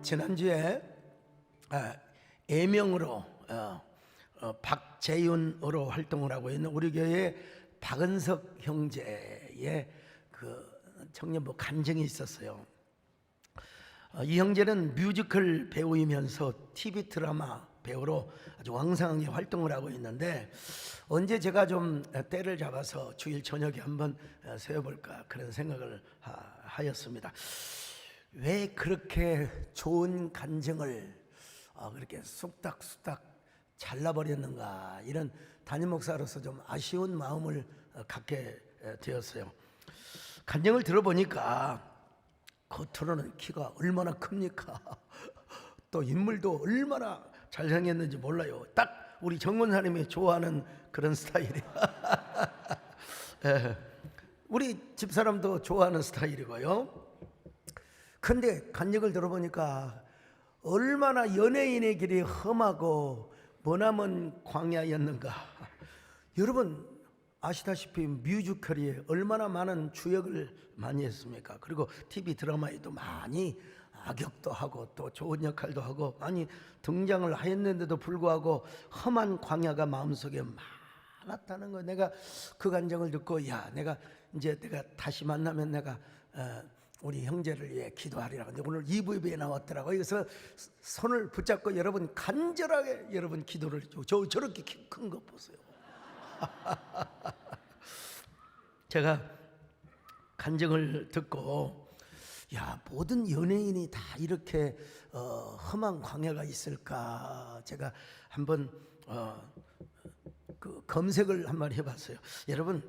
지난주에 예명으로 박재윤으로 활동을 하고 있는 우리 교회 박은석 형제의 그 청년부 간증이 있었어요. 이 형제는 뮤지컬 배우이면서 TV 드라마 배우로 아주 왕성하게 활동을 하고 있는데, 언제 제가 좀 때를 잡아서 주일 저녁에 한번 세워볼까 그런 생각을 하였습니다. 왜 그렇게 좋은 간증을 그렇게 쑥닥쑥닥 잘라버렸는가, 이런 담임 목사로서 좀 아쉬운 마음을 갖게 되었어요. 간증을 들어보니까 겉으로는 키가 얼마나 큽니까? 또 인물도 얼마나 잘생겼는지 몰라요. 딱 우리 정권사님이 좋아하는 그런 스타일이에요. 우리 집사람도 좋아하는 스타일이고요. 근데 간증을 들어보니까 얼마나 연예인의 길이 험하고 머나먼 광야였는가. 여러분 아시다시피 뮤지컬이 얼마나 많은 주역을 많이 했습니까? 그리고 TV 드라마에도 많이 악역도 하고 또 좋은 역할도 하고 많이 등장을 하였는데도 불구하고 험한 광야가 마음속에 많았다는 거. 내가 그 간증을 듣고 내가 다시 만나면 내가 우리 형제를 위해 기도하리라. 근데 오늘 EVB에 나왔더라고요. 그래서 손을 붙잡고 여러분 간절하게 여러분 기도를 해줘. 저렇게 키 큰 거 보세요. 제가 간증을 듣고 모든 연예인이 다 이렇게 험한 광야가 있을까, 제가 한번 그 검색을 한번 해봤어요. 여러분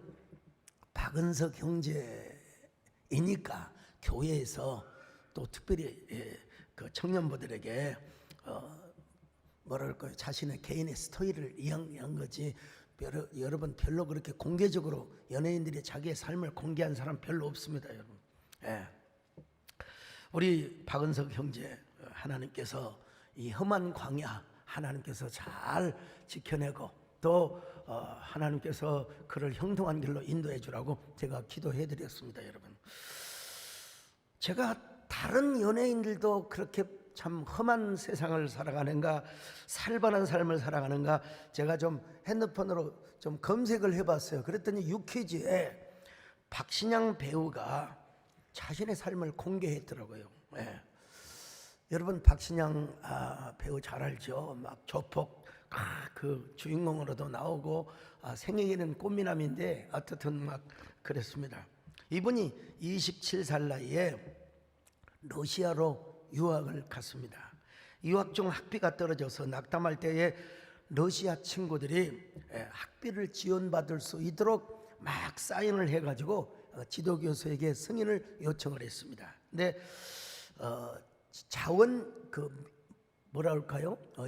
박은석 형제이니까 교회에서 또 특별히 그 청년부들에게 뭐랄까요, 자신의 개인의 스토리를 이야기한 거지, 여러분 별로 그렇게 공개적으로 연예인들이 자기의 삶을 공개한 사람 별로 없습니다, 여러분. 우리 박은석 형제 하나님께서 이 험한 광야 하나님께서 잘 지켜내고 또 하나님께서 그를 형통한 길로 인도해 주라고 제가 기도해 드렸습니다. 여러분, 제가 다른 연예인들도 그렇게 참 험한 세상을 살아가는가, 살벌한 삶을 살아가는가, 제가 좀 핸드폰으로 좀 검색을 해봤어요. 그랬더니 유퀴즈에 박신양 배우가 자신의 삶을 공개했더라고요. 여러분 박신양 배우 잘 알죠? 막 조폭 그 주인공으로도 나오고 생애에는 꽃미남인데 어떻든 막 그랬습니다. 이분이 27살 나이에 러시아로 유학을 갔습니다. 유학 중 학비가 떨어져서 낙담할 때에 러시아 친구들이 학비를 지원받을 수 있도록 막 사인을 해가지고 지도교수에게 승인을 요청을 했습니다. 근데 자원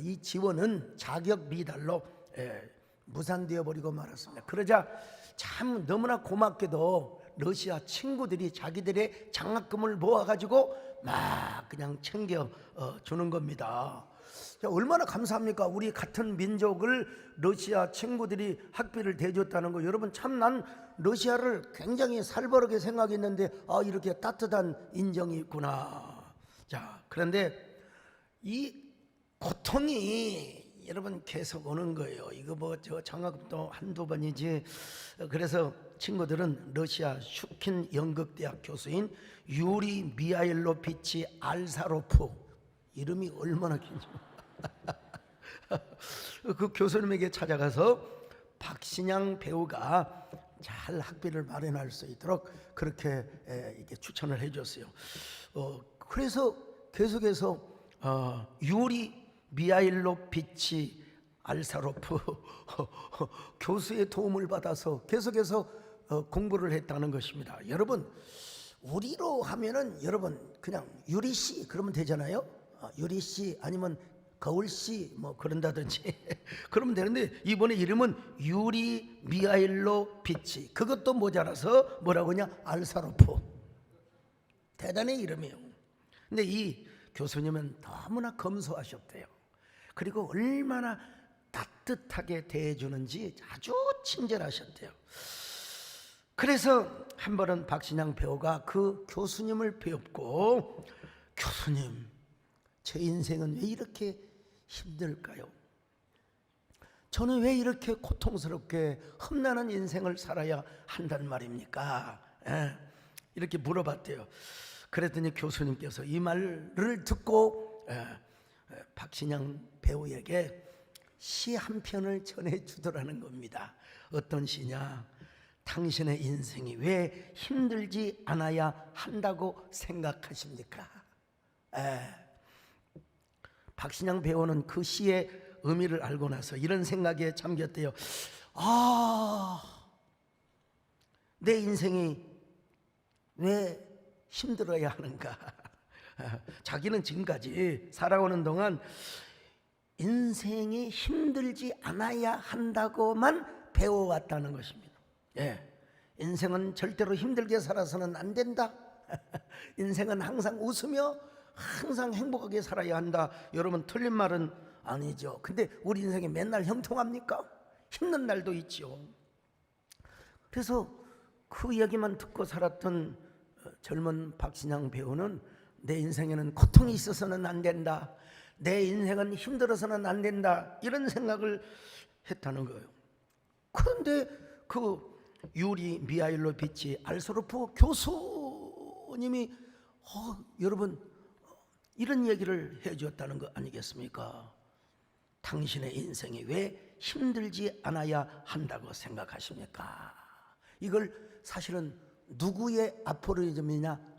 이 지원은 자격 미달로 무산되어 버리고 말았습니다. 그러자 참 너무나 고맙게도 러시아 친구들이 자기들의 장학금을 모아가지고 막 그냥 챙겨 주는 겁니다. 얼마나 감사합니까? 우리 같은 민족을 러시아 친구들이 학비를 대줬다는 거. 여러분 참 난 러시아를 굉장히 살벌하게 생각했는데 이렇게 따뜻한 인정이 있구나. 자, 그런데 이 고통이 여러분 계속 오는 거예요. 이거 저 장학금도 한두 번이지. 그래서 친구들은 러시아 슈킨 연극대학 교수인 유리 미하일로비치 알사로프, 이름이 얼마나 긴지 그 교수님에게 찾아가서 박신양 배우가 잘 학비를 마련할 수 있도록 그렇게 이렇게 추천을 해줬어요. 그래서 계속해서 유리 미하일로비치 알사로프 교수의 도움을 받아서 계속해서 공부를 했다는 것입니다. 여러분 우리로 하면은 여러분 그냥 유리씨 그러면 되잖아요. 유리씨 아니면 거울씨 뭐 그런다든지 그러면 되는데, 이번에 이름은 유리 미하일로비치, 그것도 모자라서 뭐라고 하냐, 알사로프. 대단한 이름이에요. 근데 이 교수님은 너무나 검소하셨대요. 그리고 얼마나 따뜻하게 대해주는지 아주 친절하셨대요. 그래서 한 번은 박신양 배우가 그 교수님을 배웠고, 교수님 제 인생은 왜 이렇게 힘들까요? 저는 왜 이렇게 고통스럽게 험난한 인생을 살아야 한단 말입니까? 이렇게 물어봤대요. 그랬더니 교수님께서 이 말을 듣고 박신양 배우에게 시 한 편을 전해주더라는 겁니다. 어떤 시냐? 당신의 인생이 왜 힘들지 않아야 한다고 생각하십니까? 박신양 배우는 그 시의 의미를 알고 나서 이런 생각에 잠겼대요. 내 인생이 왜 힘들어야 하는가? 자기는 지금까지 살아오는 동안 인생이 힘들지 않아야 한다고만 배워왔다는 것입니다. 인생은 절대로 힘들게 살아서는 안 된다. 인생은 항상 웃으며 항상 행복하게 살아야 한다. 여러분, 틀린 말은 아니죠. 근데 우리 인생이 맨날 형통합니까? 힘든 날도 있죠. 그래서 그 얘기만 듣고 살았던 젊은 박신양 배우는 내 인생에는 고통이 있어서는 안 된다, 내 인생은 힘들어서는 안 된다, 이런 생각을 했다는 거예요. 그런데 그 유리 미하일로비치 알소로프 교수님이 여러분 이런 얘기를 해주었다는 거 아니겠습니까? 당신의 인생이 왜 힘들지 않아야 한다고 생각하십니까? 이걸 사실은 누구의 아포리즘이냐?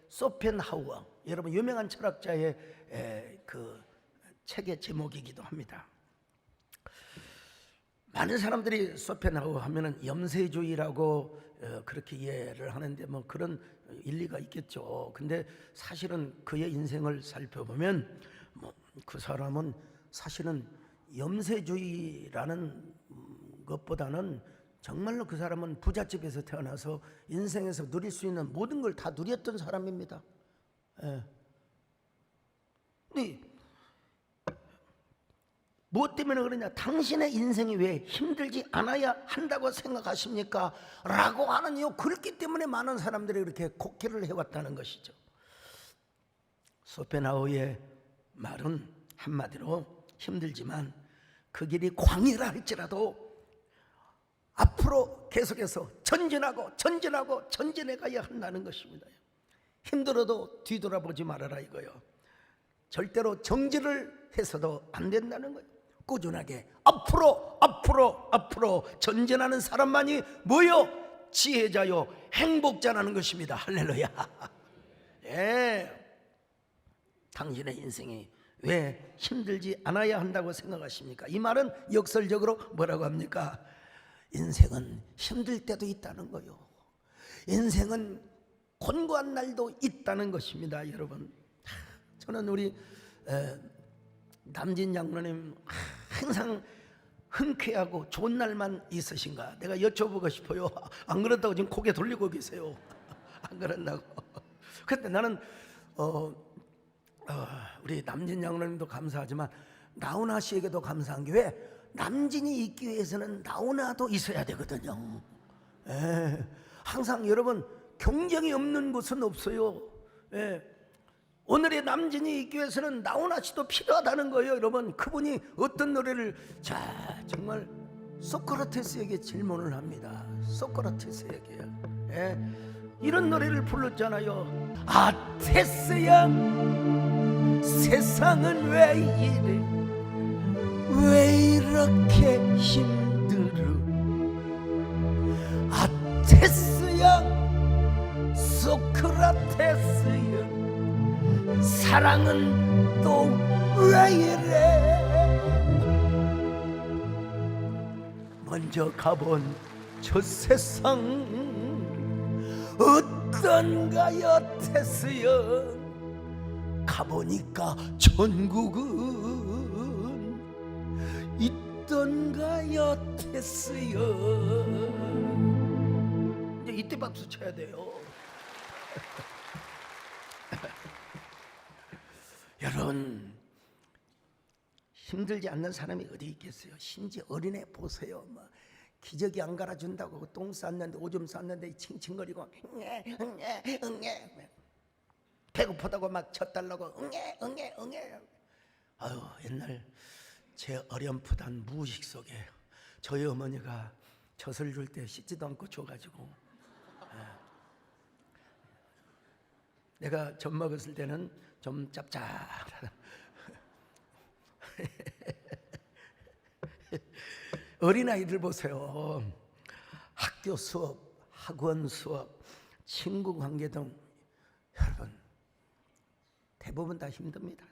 소펜하우어, 여러분 유명한 철학자의 그 책의 제목이기도 합니다. 많은 사람들이 소펜하우어 하면은 염세주의라고 그렇게 이해를 하는데 뭐 그런 일리가 있겠죠. 근데 사실은 그의 인생을 살펴보면 그 사람은 사실은 염세주의라는 것보다는 정말로 그 사람은 부잣집에서 태어나서 인생에서 누릴 수 있는 모든 걸 다 누렸던 사람입니다. 근데 무엇 때문에 그러냐? 당신의 인생이 왜 힘들지 않아야 한다고 생각하십니까? 라고 하는 이유, 그렇기 때문에 많은 사람들이 이렇게 곡해를 해왔다는 것이죠. 소펜하우어의 말은 한마디로 힘들지만 그 길이 광이라 할지라도 앞으로 계속해서 전진해 가야 한다는 것입니다. 힘들어도 뒤돌아보지 말아라 이거요. 절대로 정지를 해서도 안 된다는 거예요. 꾸준하게 앞으로 전진하는 사람만이 뭐요? 지혜자요, 행복자라는 것입니다. 할렐루야. 당신의 인생이 왜 힘들지 않아야 한다고 생각하십니까? 이 말은 역설적으로 뭐라고 합니까? 인생은 힘들 때도 있다는 거요. 인생은 곤고한 날도 있다는 것입니다. 여러분, 저는 우리 남진 장로님 항상 흔쾌하고 좋은 날만 있으신가 내가 여쭤보고 싶어요. 안 그런다고 지금 고개 돌리고 계세요. 안 그런다고. 근데 나는 우리 남진 장로님도 감사하지만 나훈아 씨에게도 감사한 게, 왜? 남진이 있기 위해서는 나훈아도 있어야 되거든요. 항상 여러분, 경쟁이 없는 곳은 없어요. 오늘의 남진이 있기 위해서는 나훈아 씨도 필요하다는 거예요. 여러분, 그분이 어떤 노래를, 자, 정말 소크라테스에게 질문을 합니다. 소크라테스에게 이런 노래를 불렀잖아요. 테스야, 세상은 왜 이래, 왜 이렇게 힘들어? 테스야, 소크라테스야, 사랑은 또 왜 이래? 먼저 가본 저 세상 어떤가요, 테스야? 가보니까 천국은 있던가요, 테스야? 이제 이때 박수 쳐야 돼요. 여러분, 힘들지 않는 사람이 어디 있겠어요? 심지어 어린애 보세요. 기저귀 안 갈아준다고 똥 쌌는데, 오줌 쌌는데 칭칭거리고 배고프다고 막 젖달라고 응애 응애 응애. 아유, 옛날 제 어렴풋한 무의식 속에 저희 어머니가 젖을 줄 때 씻지도 않고 줘가지고 내가 젖 먹었을 때는 좀 짭짤한 어린아이들 보세요. 학교 수업, 학원 수업, 친구 관계 등 여러분 대부분 다 힘듭니다.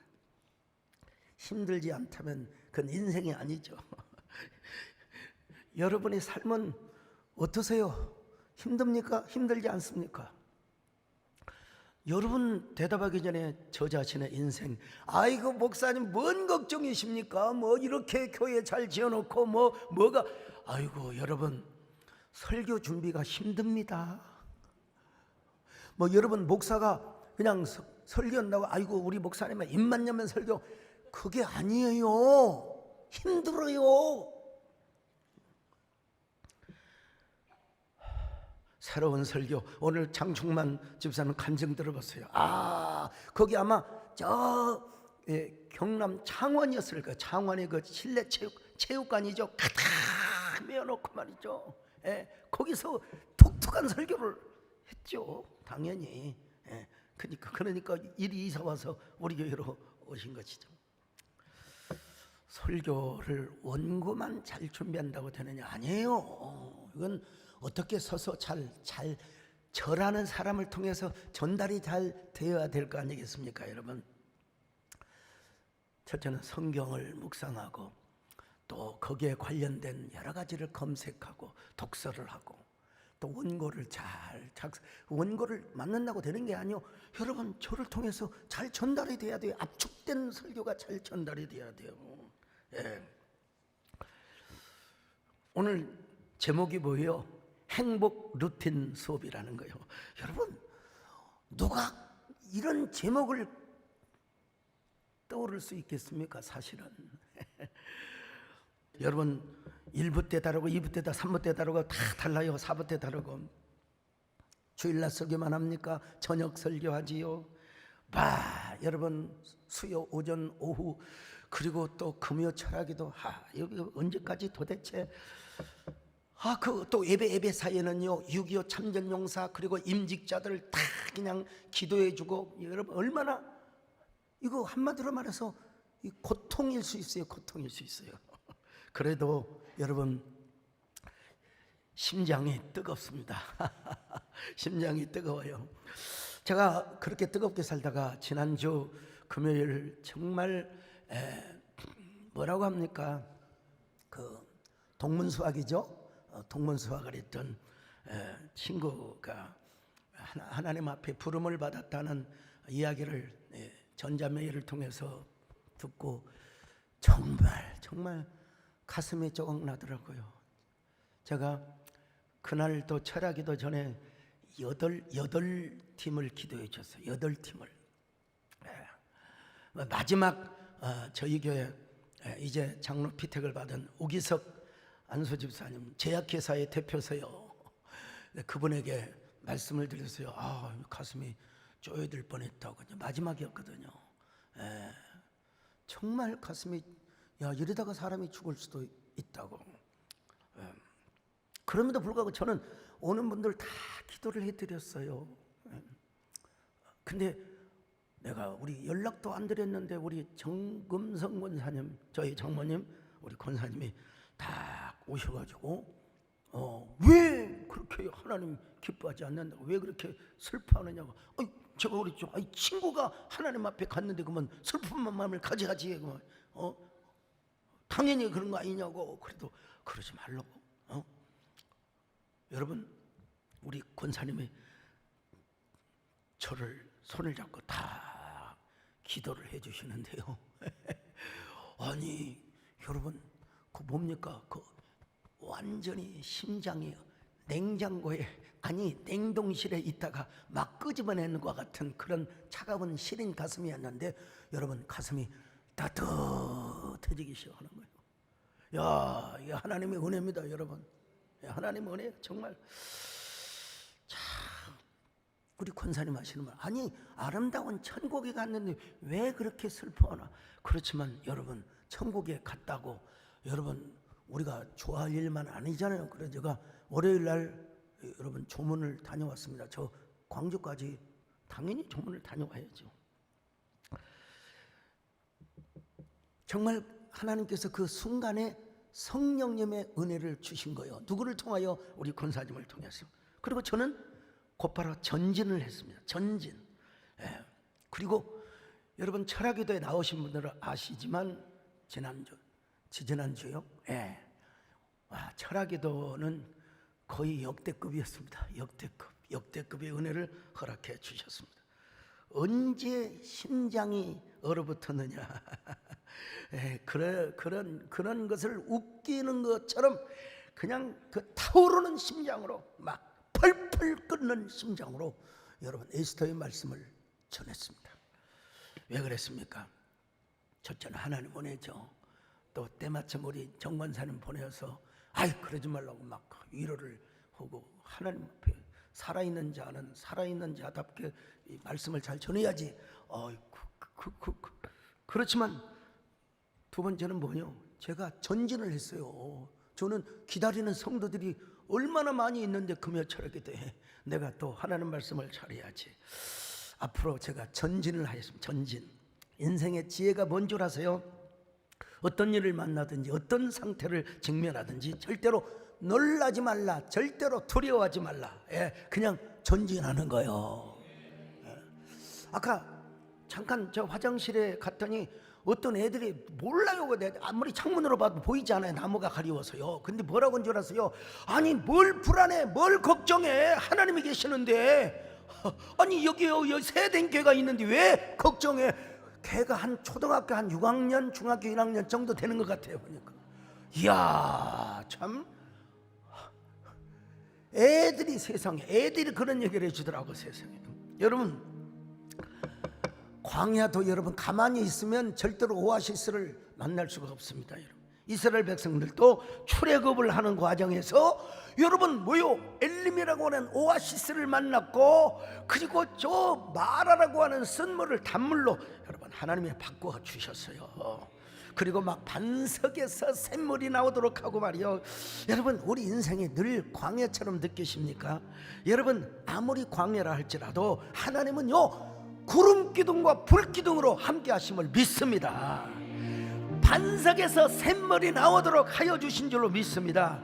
힘들지 않다면 그건 인생이 아니죠. 여러분의 삶은 어떠세요? 힘듭니까? 힘들지 않습니까? 여러분 대답하기 전에 저 자신의 인생, 아이고 목사님 뭔 걱정이십니까? 뭐 이렇게 교회 잘 지어놓고 뭐가, 아이고 여러분 설교 준비가 힘듭니다. 뭐 여러분 목사가 그냥 설교한다고 아이고 우리 목사님은 입만 열면 설교, 그게 아니에요. 힘들어요. 새로운 설교, 오늘 장충만 집사님 간증 들어봤어요. 아, 거기 아마 경남 창원이었을 거예요. 창원의 그 실내 체육관이죠. 가득 메워놓고 말이죠. 거기서 독특한 설교를 했죠. 당연히. 그러니까 일이 이사 와서 우리 교회로 오신 것이죠. 설교를 원고만 잘 준비한다고 되느냐? 아니에요. 이건 어떻게 서서 잘 절하는 사람을 통해서 전달이 잘 되어야 될 거 아니겠습니까, 여러분? 첫째는 성경을 묵상하고 또 거기에 관련된 여러 가지를 검색하고 독서를 하고 또 원고를 원고를 만든다고 되는 게 아니요. 여러분 저를 통해서 잘 전달이 돼야 돼요. 압축된 설교가 잘 전달이 돼야 돼요. 오늘 제목이 뭐예요? 행복 루틴 수업이라는 거예요. 여러분 누가 이런 제목을 떠오를 수 있겠습니까? 사실은 여러분 1부 때 다르고 2부 때 다르고 3부 때 다르고 다 달라요. 4부 때 다르고. 주일날 설교만 합니까? 저녁 설교하지요. 여러분 수요 오전 오후 그리고 또 금요 철학기도 여기 언제까지 도대체. 또 예배 사이에는요 6.25 참전용사 그리고 임직자들 다 그냥 기도해주고. 여러분 얼마나 이거 한마디로 말해서 고통일 수 있어요. 고통일 수 있어요. 그래도 여러분 심장이 뜨겁습니다. 심장이 뜨거워요. 제가 그렇게 뜨겁게 살다가 지난주 금요일 정말 뭐라고 합니까? 그 동문수학이죠. 동문수학을 했던 친구가 하나님 앞에 부름을 받았다는 이야기를 전자메일을 통해서 듣고 정말 가슴이 조금 나더라고요. 제가 그날 또 철학기도 전에 8팀을 기도해 줬어요. 8팀을. 마지막 저희 교회 이제 장로 피택을 받은 우기석 안수집사님, 제약회사의 대표세요. 그분에게 말씀을 드렸어요. 가슴이 쪼여들 뻔했다고. 마지막이었거든요. 정말 가슴이 이러다가 사람이 죽을 수도 있다고. 그럼에도 불구하고 저는 오는 분들 다 기도를 해드렸어요. 근데 내가 우리 연락도 안 드렸는데 우리 정금성 권사님, 저희 장모님, 우리 권사님이 다 오셔가지고 왜 그렇게 하나님 기뻐하지 않는다고, 왜 그렇게 슬퍼하느냐고. 제가 그랬죠. 친구가 하나님 앞에 갔는데 그러면 슬픈 마음을 가져야지. 당연히 그런 거 아니냐고. 그래도 그러지 말라고. 여러분 우리 권사님이 저를 손을 잡고 다 기도를 해 주시는데요. 아니 여러분 그 뭡니까? 그 완전히 심장이 냉장고에, 냉동실에 있다가 막 끄집어내는 것 같은 그런 차가운 시린 가슴이었는데 여러분 가슴이 따뜻해지기 시작하는 거예요. 이게 하나님의 은혜입니다, 여러분. 하나님의 은혜 정말. 자, 우리 권사님 하시는 말, 아니 아름다운 천국에 갔는데 왜 그렇게 슬퍼하나? 그렇지만 여러분, 천국에 갔다고 여러분 우리가 좋아할 일만 아니잖아요. 그래서 제가 월요일 날 여러분 조문을 다녀왔습니다. 저 광주까지 당연히 조문을 다녀와야죠. 정말 하나님께서 그 순간에 성령님의 은혜를 주신 거예요. 누구를 통하여? 우리 권사님을 통해서. 그리고 저는 곧바로 전진을 했습니다. 전진. 예. 그리고 여러분 철학기도에 나오신 분들은 아시지만 지지난주요. 예. 와, 철학기도는 거의 역대급이었습니다. 역대급의 은혜를 허락해 주셨습니다. 언제 심장이 얼어붙었느냐. 예, 그런 것을 웃기는 것처럼 그냥 그 타오르는 심장으로 막 펄펄 끓는 심장으로 여러분 에스더의 말씀을 전했습니다. 왜 그랬습니까? 첫째는 하나님 보내죠. 또 때마침 우리 정관사님 보내서 아이 그러지 말라고 막 위로를 하고, 하나님 앞에 살아있는 자는 살아있는 자답게 이 말씀을 잘 전해야지. 그렇지만 두 번째는 뭐요? 제가 전진을 했어요. 저는 기다리는 성도들이 얼마나 많이 있는데 금요 철학에 대해 내가 또 하나님 말씀을 잘해야지. 앞으로 제가 전진을 하겠습니다. 전진. 인생의 지혜가 뭔 줄 아세요? 어떤 일을 만나든지 어떤 상태를 직면하든지 절대로 놀라지 말라, 절대로 두려워하지 말라. 예, 그냥 전진하는 거예요. 예. 아까 잠깐 저 화장실에 갔더니 어떤 애들이 몰라요. 아무리 창문으로 봐도 보이지 않아요. 나무가 가리워서요. 근데 뭐라고 한 줄 아세요? 아니 뭘 불안해, 뭘 걱정해, 하나님이 계시는데. 아니 여기 세된 개가 있는데 왜 걱정해? 걔가 한 초등학교 한 6학년 중학교 1학년 정도 되는 것 같아요 보니까. 이야 참, 애들이 세상에 애들이 그런 얘기를 해주더라고. 세상에 여러분, 광야도 여러분 가만히 있으면 절대로 오아시스를 만날 수가 없습니다. 여러분, 이스라엘 백성들도 출애굽을 하는 과정에서 여러분 뭐요? 엘림이라고 하는 오아시스를 만났고, 그리고 저 마라라고 하는 쓴물을 단물로 여러분 하나님이 바꿔 주셨어요. 그리고 막 반석에서 샘물이 나오도록 하고 말이요. 여러분 우리 인생이 늘 광야처럼 느끼십니까? 여러분 아무리 광야라 할지라도 하나님은요 구름 기둥과 불 기둥으로 함께 하심을 믿습니다. 반석에서 샘물이 나오도록 하여 주신 줄로 믿습니다.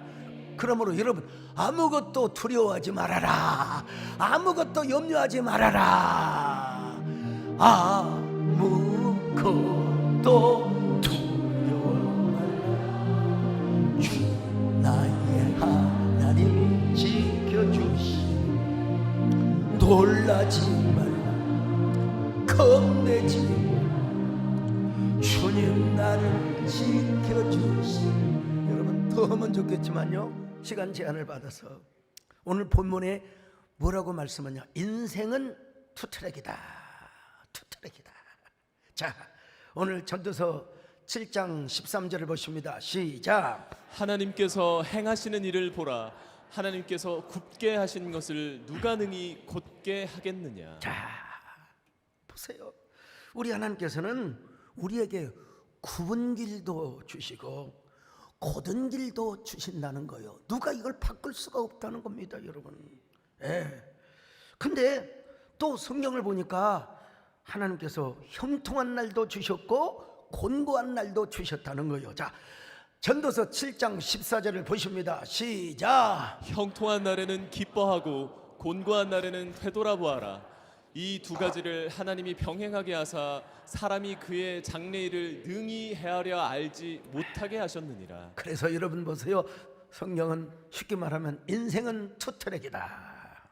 그러므로 여러분 아무것도 두려워하지 말아라. 아무것도 염려하지 말아라. 아무것도 두려워 말라. 주 나의 하나님 지켜주시. 놀라지 말라. 겁내지 말라. 주님 나를 지켜주시. 여러분 더 하면 좋겠지만요 시간 제한을 받아서 오늘 본문에 뭐라고 말씀하냐? 인생은 투트랙이다. 투트랙이다. 자, 오늘 전도서 7장 13절을 보십니다. 시작. 하나님께서 행하시는 일을 보라. 하나님께서 굽게 하신 것을 누가 능히 곧게 하겠느냐. 자, 보세요. 우리 하나님께서는 우리에게 굽은 길도 주시고 곧은 길도 주신다는 거예요. 누가 이걸 바꿀 수가 없다는 겁니다, 여러분. 예. 근데 또 성경을 보니까 하나님께서 형통한 날도 주셨고 곤고한 날도 주셨다는 거예요. 자, 전도서 7장 14절을 보십니다. 시작. 형통한 날에는 기뻐하고 곤고한 날에는 되돌아보아라. 이 두 가지를 하나님이 병행하게 하사 사람이 그의 장래일을 능히 헤아려 알지 못하게 하셨느니라. 그래서 여러분 보세요. 성경은 쉽게 말하면 인생은 투트랙이다.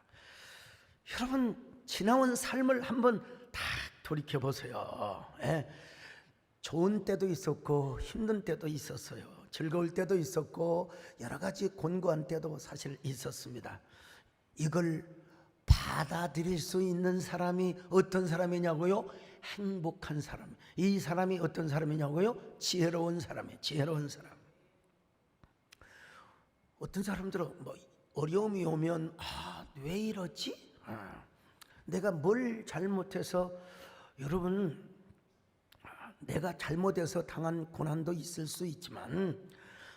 여러분 지나온 삶을 한번 다 돌이켜 보세요. 예. 좋은 때도 있었고 힘든 때도 있었어요. 즐거울 때도 있었고 여러 가지 곤고한 때도 사실 있었습니다. 이걸 받아들일 수 있는 사람이 어떤 사람이냐고요? 행복한 사람. 이 사람이 어떤 사람이냐고요? 지혜로운 사람이에요. 지혜로운 사람. 어떤 사람들은 뭐 어려움이 오면 왜 이러지? 내가 뭘 잘못해서, 여러분, 내가 잘못해서 당한 고난도 있을 수 있지만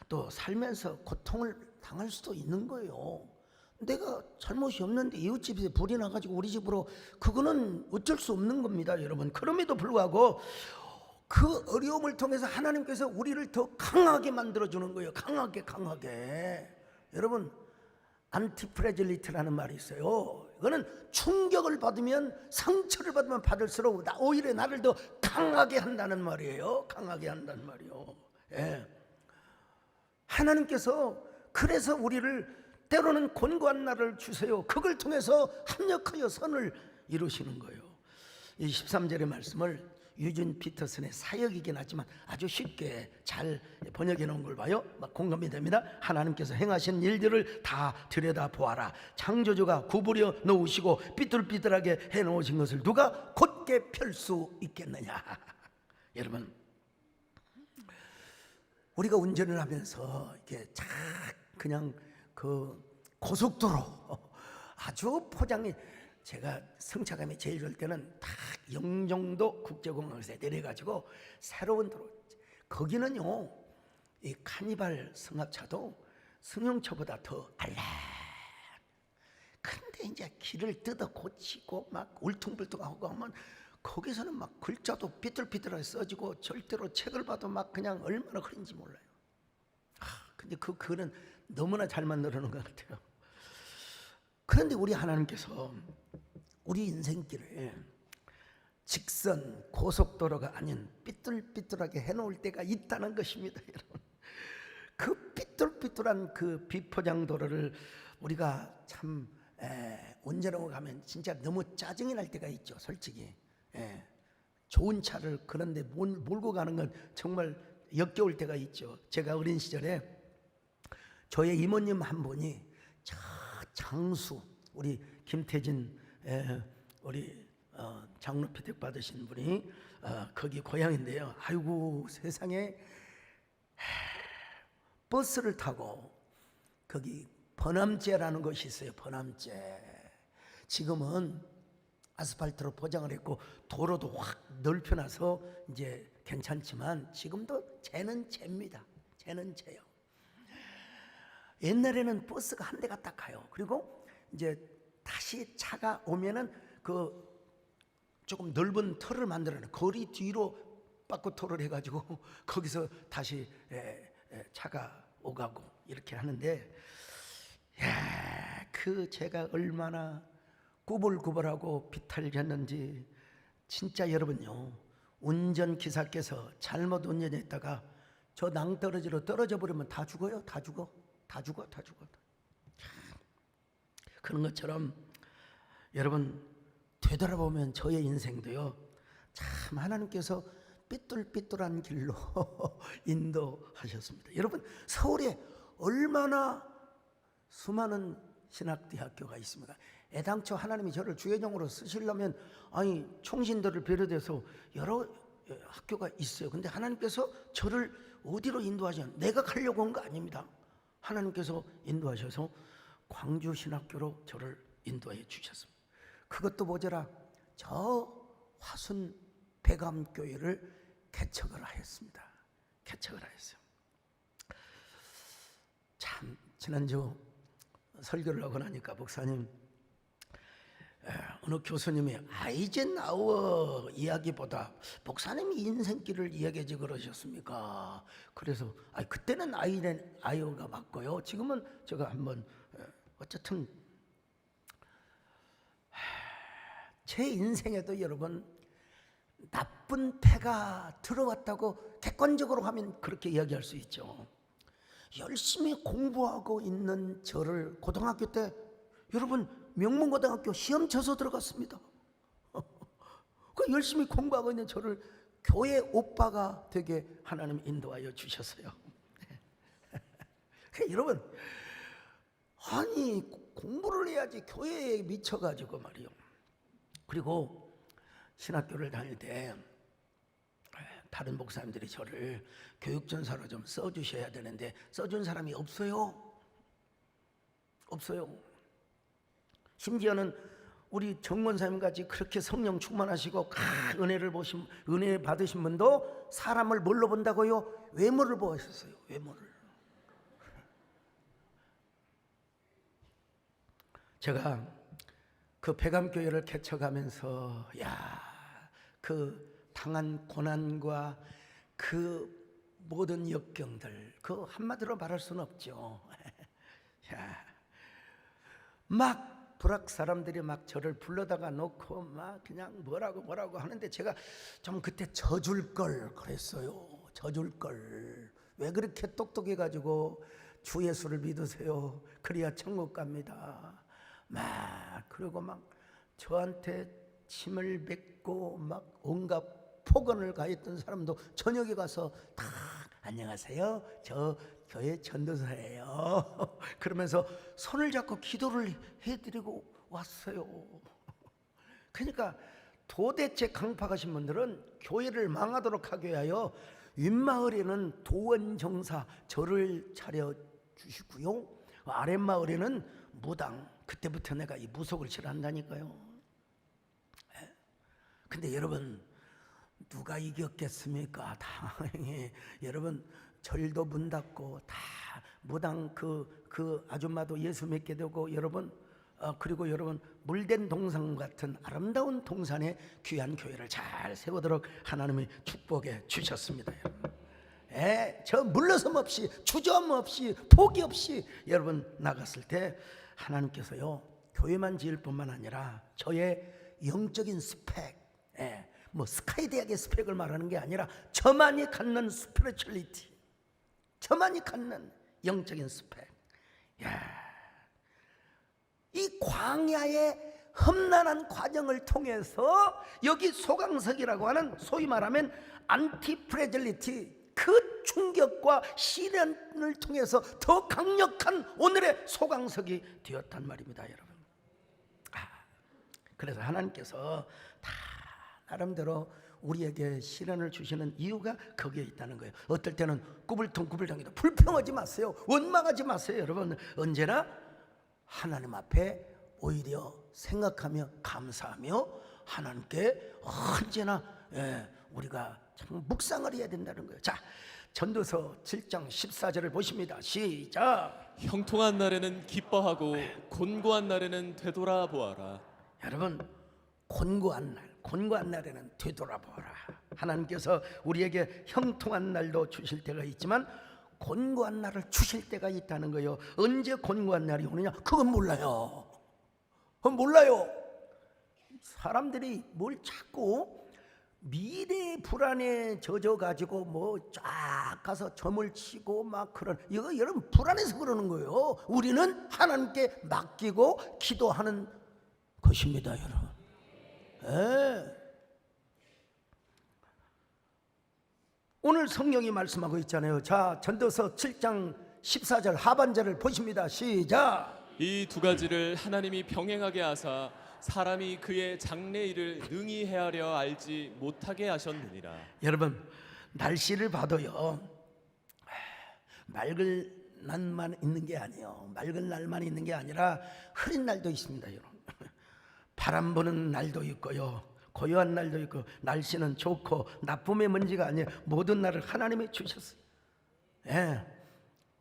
또 살면서 고통을 당할 수도 있는 거예요. 내가 잘못이 없는데 이웃집에 불이 나가지고 우리 집으로, 그거는 어쩔 수 없는 겁니다, 여러분. 그럼에도 불구하고 그 어려움을 통해서 하나님께서 우리를 더 강하게 만들어주는 거예요. 강하게. 여러분, 안티프레질리티라는 말이 있어요. 이거는 충격을 받으면, 상처를 받으면 받을수록 오히려 나를 더 강하게 한다는 말이에요. 강하게 한다는 말이요. 예. 하나님께서 그래서 우리를 때로는 곤고한 날을 주세요. 그걸 통해서 합력하여 선을 이루시는 거예요. 이 13절의 말씀을 유진 피터슨의 사역이긴 하지만 아주 쉽게 잘 번역해 놓은 걸 봐요. 막 공감이 됩니다. 하나님께서 행하신 일들을 다 들여다 보아라. 창조주가 구부려 놓으시고 삐뚤삐뚤하게 해 놓으신 것을 누가 곧게 펼 수 있겠느냐. 여러분, 우리가 운전을 하면서 이렇게 착 그냥 그 고속도로 아주 포장이, 제가 승차감이 제일 좋을 때는 딱 영종도 국제공항에서 내려가지고 새로운 도로, 거기는요 이 카니발 승합차도 승용차보다 더 알라. 근데 이제 길을 뜯어 고치고 막 울퉁불퉁하고 하면 거기서는 막 글자도 삐뚤삐뚤하게 써지고 절대로 책을 봐도 막 그냥 얼마나 흐린지 몰라요. 근데 그 글은 너무나 잘 만들어 놓은 것 같아요. 그런데 우리 하나님께서 우리 인생길을 직선 고속도로가 아닌 삐뚤삐뚤하게 해놓을 때가 있다는 것입니다, 여러분. 그 삐뚤삐뚤한 그 비포장도로를 우리가 참 운전하고 가면 진짜 너무 짜증이 날 때가 있죠, 솔직히. 좋은 차를 그런데 몰고 가는 건 정말 역겨울 때가 있죠. 제가 어린 시절에 저의 이모님 한 분이 저 장수, 우리 김태진 우리 장로 피택 받으신 분이 거기 고향인데요. 아이고 세상에, 버스를 타고 거기 번암제라는 곳이 있어요. 번암제. 지금은 아스팔트로 포장을 했고 도로도 확 넓혀놔서 이제 괜찮지만 지금도 쟤는 쟤입니다. 쟤는 쟤요. 옛날에는 버스가 한 대가 딱 가요. 그리고 이제 다시 차가 오면은 그 조금 넓은 터를 만들어놔요. 거리 뒤로 빠꾸토를 해가지고 거기서 다시 차가 오가고 이렇게 하는데, 야, 그 제가 얼마나 꾸불꾸불하고 비탈졌는지. 진짜 여러분요, 운전기사께서 잘못 운전했다가 저 낭떠러지로 떨어져 버리면 다 죽어요. 다 죽어. 그런 것처럼 여러분, 되돌아보면 저의 인생도요, 참 하나님께서 삐뚤삐뚤한 길로 인도하셨습니다. 여러분, 서울에 얼마나 수많은 신학대학교가 있습니까? 애당초 하나님이 저를 주회장으로 쓰시려면 아니 총신들을 비롯해서 여러 학교가 있어요. 근데 하나님께서 저를 어디로 인도하셨냐? 내가 가려고 한 거 아닙니다. 하나님께서 인도하셔서 광주신학교로 저를 인도해 주셨습니다. 그것도 모자라 저 화순 백암교회를 개척을 하였습니다. 개척을 하였어요. 참 지난주 설교를 하고 나니까 목사님, 어느 교수님이 아이젠하워 이야기보다 목사님이 인생길을 이야기하지 그러셨습니까? 그래서 그때는 아이오가 맞고요. 지금은 제가 한번 어쨌든 제 인생에도 여러분 나쁜 패가 들어왔다고 객관적으로 하면 그렇게 이야기할 수 있죠. 열심히 공부하고 있는 저를 고등학교 때 여러분 명문고등학교 시험 쳐서 들어갔습니다. 그 열심히 공부하고 있는 저를 교회 오빠가 되게 하나님 인도하여 주셨어요. 여러분, 아니 공부를 해야지 교회에 미쳐가지고 말이요. 그리고 신학교를 다닐 때 다른 목사님들이 저를 교육전사로 좀 써주셔야 되는데 써준 사람이 없어요. 심지어는 우리 정권사님 같이 그렇게 성령 충만하시고 은혜 받으신 분도 사람을 뭘로 본다고요? 외모를 보셨어요. 외모를. 제가 그 백암교회를 개척하면서 그 당한 고난과 그 모든 역경들, 그 한마디로 말할 수는 없죠. 막 불악 사람들이 막 저를 불러다가 놓고 막 그냥 뭐라고 하는데 제가 좀 그때 져줄 걸 그랬어요. 져줄 걸. 왜 그렇게 똑똑해가지고 주 예수를 믿으세요. 그래야 천국 갑니다. 막 그리고 막 저한테 침을 뱉고 막 온갖 폭언을 가했던 사람도 저녁에 가서 다 안녕하세요. 저 교회 전도사예요. 그러면서 손을 잡고 기도를 해드리고 왔어요. 그러니까 도대체 강팍하신 분들은 교회를 망하도록 하기 위하여 윗마을에는 도원정사 절을 차려 주시고요, 아랫마을에는 무당, 그때부터 내가 이 무속을 싫어한다니까요. 근데 여러분 누가 이겼겠습니까? 당연히 여러분 절도 문 닫고 다 무당 그 아줌마도 예수 믿게 되고 여러분 그리고 여러분 물된 동산 같은 아름다운 동산에 귀한 교회를 잘 세우도록 하나님이 축복해 주셨습니다. 저 물러섬 없이 주저함 없이 포기 없이 여러분 나갔을 때 하나님께서요 교회만 지을 뿐만 아니라 저의 영적인 스펙, 뭐 스카이 대학의 스펙을 말하는 게 아니라 저만이 갖는 스피리추얼리티, 저만이 갖는 영적인 스펙. 이 광야의 험난한 과정을 통해서 여기 소강석이라고 하는 소위 말하면 안티프레질리티, 그 충격과 시련을 통해서 더 강력한 오늘의 소강석이 되었단 말입니다, 여러분. 그래서 하나님께서 다 나름대로 우리에게 시련을 주시는 이유가 거기에 있다는 거예요. 어떨 때는 꾸불통꾸불통이도 불평하지 마세요. 원망하지 마세요. 여러분 언제나 하나님 앞에 오히려 생각하며 감사하며 하나님께 언제나 우리가 참 묵상을 해야 된다는 거예요. 자, 전도서 7장 14절을 보십니다. 시작. 형통한 날에는 기뻐하고 곤고한 날에는 되돌아보아라. 여러분 곤고한 날에는 되돌아보라. 하나님께서 우리에게 형통한 날도 주실 때가 있지만 곤고한 날을 주실 때가 있다는 거예요. 언제 곤고한 날이 오느냐? 그건 몰라요. 몰라요. 사람들이 뭘 자꾸 미래 불안에 젖어 가지고 뭐 쫙 가서 점을 치고 막 그런, 이거 여러분 불안해서 그러는 거예요. 우리는 하나님께 맡기고 기도하는 것입니다, 여러분. 오늘 성경이 말씀하고 있잖아요. 자, 전도서 7장 14절 하반절을 보십니다. 시작. 이 두 가지를 하나님이 병행하게 하사 사람이 그의 장래일을 능히 헤아려 알지 못하게 하셨느니라. 여러분 날씨를 봐도요 맑은 날만 있는 게 아니에요. 맑은 날만 있는 게 아니라 흐린 날도 있습니다, 여러분. 바람 부는 날도 있고요, 고요한 날도 있고, 날씨는 좋고 나쁨의 먼지가 아니에요. 모든 날을 하나님이 주셨어요.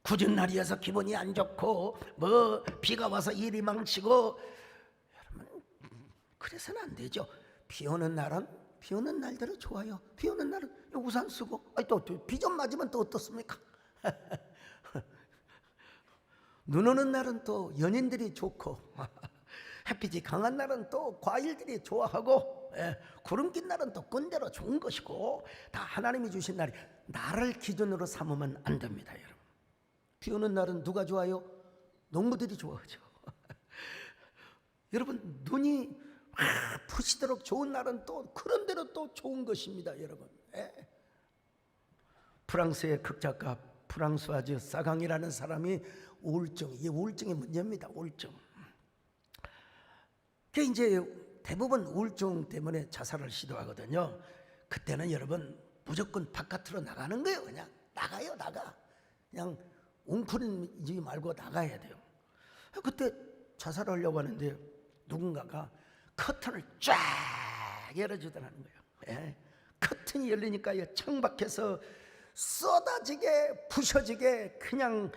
굳은 날이어서 기분이 안 좋고 뭐 비가 와서 일이 망치고, 여러분 그래서는 안 되죠. 비 오는 날은 비 오는 날대로 좋아요. 비 오는 날은 우산 쓰고, 또 비 좀 맞으면 또 어떻습니까? 눈 오는 날은 또 연인들이 좋고 햇빛이 강한 날은 또 과일들이 좋아하고, 구름 낀 날은 또 끈대로 좋은 것이고, 다 하나님이 주신 날이, 나를 기준으로 삼으면 안 됩니다, 여러분. 비 오는 날은 누가 좋아요? 농부들이 좋아하죠. 여러분 눈이 부시도록 좋은 날은 또 그런 대로 또 좋은 것입니다, 여러분. 프랑스의 극작가 프랑스와즈 사강이라는 사람이 이게 우울증의 문제입니다. 우울증. 그 이제 대부분 우울증 때문에 자살을 시도하거든요. 그때는 여러분 무조건 바깥으로 나가는 거예요. 그냥 나가요, 나가. 그냥 웅크리지 말고 나가야 돼요. 그때 자살하려고 하는데 누군가가 커튼을 쫙 열어주더라는 거예요. 예. 커튼이 열리니까 창밖에서 쏟아지게 부셔지게 그냥